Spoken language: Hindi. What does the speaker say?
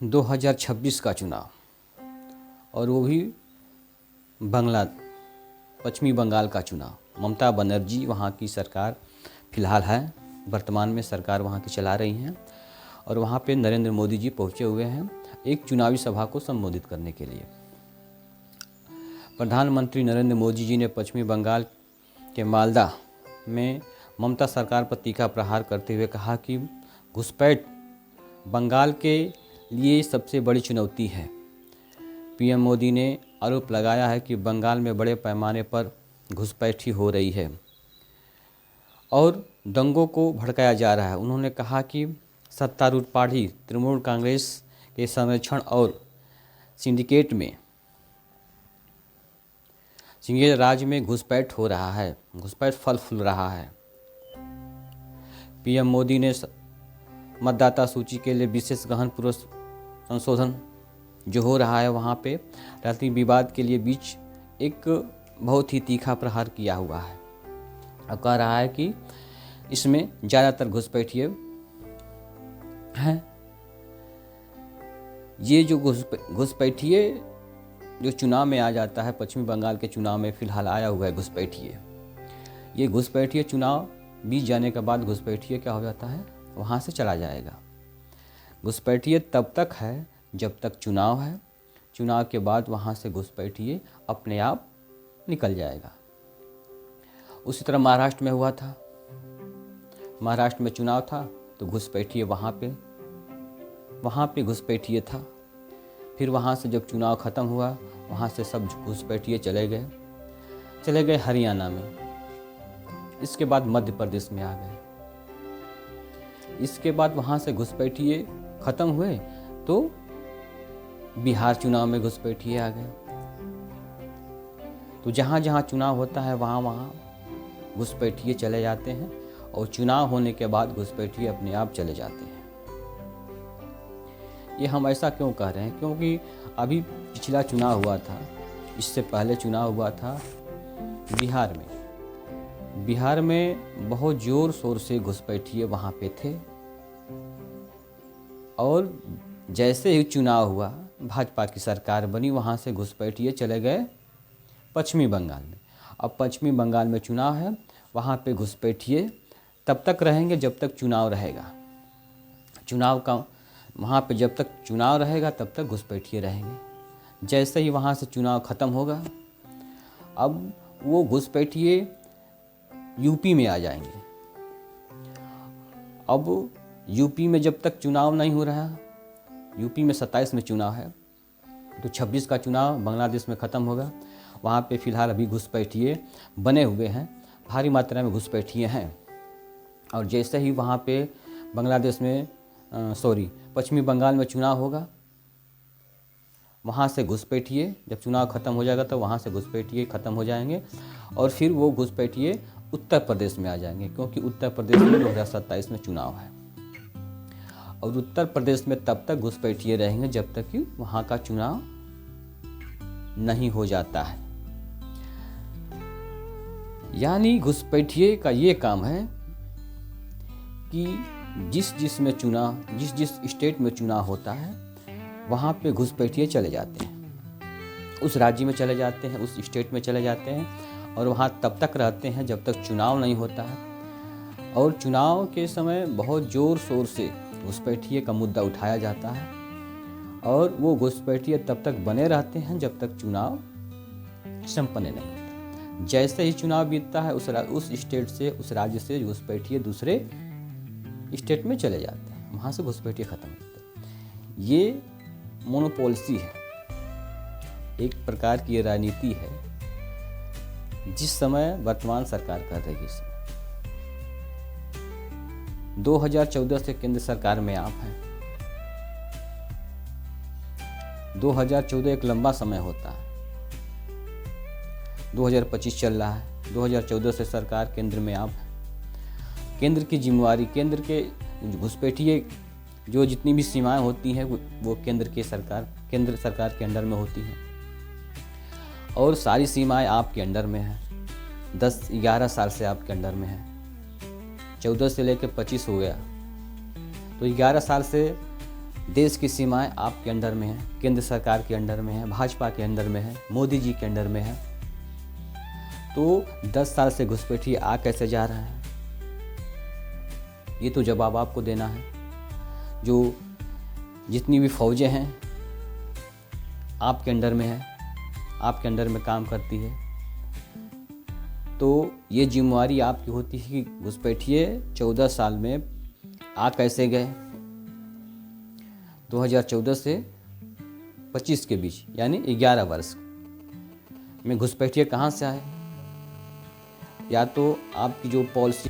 2026 का चुनाव, और वो भी पश्चिमी बंगाल का चुनाव। ममता बनर्जी वहाँ की सरकार फ़िलहाल है, वर्तमान में सरकार वहाँ की चला रही हैं, और वहाँ पे नरेंद्र मोदी जी पहुँचे हुए हैं एक चुनावी सभा को संबोधित करने के लिए। प्रधानमंत्री नरेंद्र मोदी जी ने पश्चिमी बंगाल के मालदा में ममता सरकार पर तीखा प्रहार करते हुए कहा कि घुसपैठ बंगाल के लिए सबसे बड़ी चुनौती है। पीएम मोदी ने आरोप लगाया है कि बंगाल में बड़े पैमाने पर घुसपैठी हो रही है और दंगों को भड़काया जा रहा है। उन्होंने कहा कि सत्तारूढ़ पार्टी तृणमूल कांग्रेस के संरक्षण और सिंडिकेट राज्य में घुसपैठ हो रहा है, घुसपैठ फल फूल रहा है। पीएम मोदी ने मतदाता सूची के लिए विशेष गहन पुरुष संशोधन जो हो रहा है वहाँ पे राजनीतिक विवाद के लिए बीच एक बहुत ही तीखा प्रहार किया हुआ है। अब कह रहा है कि इसमें ज़्यादातर घुसपैठिए हैं। ये जो घुसपैठिए जो चुनाव में आ जाता है, पश्चिमी बंगाल के चुनाव में फ़िलहाल आया हुआ है घुसपैठिए। ये घुसपैठिए चुनाव बीत जाने के बाद घुसपैठिए क्या हो जाता है, वहाँ से चला जाएगा। घुसपैठिए तब तक है जब तक चुनाव है, चुनाव के बाद वहाँ से घुसपैठिए अपने आप निकल जाएगा। उसी तरह महाराष्ट्र में हुआ था, महाराष्ट्र में चुनाव था तो घुसपैठिए वहाँ पे घुसपैठिए था। फिर वहाँ से जब चुनाव ख़त्म हुआ वहाँ से सब घुसपैठिए चले गए हरियाणा में। इसके बाद मध्य प्रदेश में आ गए। इसके बाद वहाँ से घुसपैठिए ख़त्म हुए तो बिहार चुनाव में घुसपैठिए आ गए। तो जहाँ जहाँ चुनाव होता है वहाँ वहाँ घुसपैठिए चले जाते हैं, और चुनाव होने के बाद घुसपैठिए अपने आप चले जाते हैं। ये हम ऐसा क्यों कह रहे हैं, क्योंकि अभी पिछला चुनाव हुआ था, इससे पहले चुनाव हुआ था बिहार में बहुत ज़ोर शोर से घुसपैठिए वहाँ पे थे। और जैसे ही चुनाव हुआ भाजपा की सरकार बनी, वहाँ से घुसपैठिए चले गए पश्चिमी बंगाल में। अब पश्चिमी बंगाल में चुनाव है, वहाँ पे घुसपैठिए तब तक रहेंगे जब तक चुनाव रहेगा। वहाँ पे जब तक चुनाव रहेगा तब तक घुसपैठिए रहेंगे। जैसे ही वहाँ से चुनाव ख़त्म होगा, अब वो घुसपैठिए यूपी में आ जाएंगे। अब यूपी में जब तक चुनाव नहीं हो रहा, यूपी में 27 में चुनाव है तो 26 का चुनाव बांग्लादेश में ख़त्म होगा। वहाँ पे फ़िलहाल अभी घुसपैठिए बने हुए हैं, भारी मात्रा में घुसपैठिए हैं। और जैसे ही वहाँ पे पश्चिमी बंगाल में चुनाव होगा, वहाँ से घुसपैठिए जब चुनाव ख़त्म हो जाएगा तो वहाँ से घुसपैठिए ख़त्म हो जाएंगे, और फिर वो घुसपैठिए उत्तर प्रदेश में आ जाएंगे, क्योंकि उत्तर प्रदेश में 2027 में चुनाव है। और उत्तर प्रदेश में तब तक घुसपैठिए रहेंगे जब तक कि वहाँ का चुनाव नहीं हो जाता है। यानी घुसपैठिए का ये काम है कि जिस स्टेट में चुनाव होता है वहाँ पे घुसपैठिए चले जाते हैं, उस राज्य में चले जाते हैं, उस स्टेट में चले जाते हैं, और वहाँ तब तक रहते हैं जब तक चुनाव नहीं होता है। और चुनाव के समय बहुत ज़ोर शोर से घुसपैठिए का मुद्दा उठाया जाता है, और वो घुसपैठिए तब तक बने रहते हैं जब तक चुनाव संपन्न नहीं होता। जैसे ही चुनाव बीतता है उस स्टेट से, उस राज्य से घुसपैठिए दूसरे स्टेट में चले जाते हैं, वहाँ से घुसपैठिए ख़त्म होते हैं। ये मोनोपॉलिसी है, एक प्रकार की ये राजनीति है जिस समय वर्तमान सरकार कर रही है। 2014 से केंद्र सरकार में आप हैं। 2014 एक लंबा समय होता है, 2025 चल रहा है, 2014 से सरकार केंद्र में आप हैं। केंद्र की जिम्मेवारी, केंद्र के घुसपैठिए जो जितनी भी सीमाएं होती हैं वो केंद्र सरकार के अंडर में होती हैं, और सारी सीमाएं आपके अंडर में हैं। 10-11 साल से आपके अंडर में हैं, 14 से लेकर 25 हो गया, तो 11 साल से देश की सीमाएं आपके अंडर में हैं, केंद्र सरकार के अंडर में है, भाजपा के अंडर में है, मोदी जी के अंडर में है। तो 10 साल से घुसपैठिए आ कैसे जा रहा है, ये तो जवाब आपको देना है। जो जितनी भी फौजें हैं आपके अंडर में है, आपके अंडर में काम करती है, तो ये जिम्मेवारी आपकी होती है कि घुसपैठिए 14 साल में आ कैसे गए। 2014 से 25 के बीच यानी 11 वर्ष में घुसपैठिए कहाँ से आए। या तो आपकी जो पॉलिसी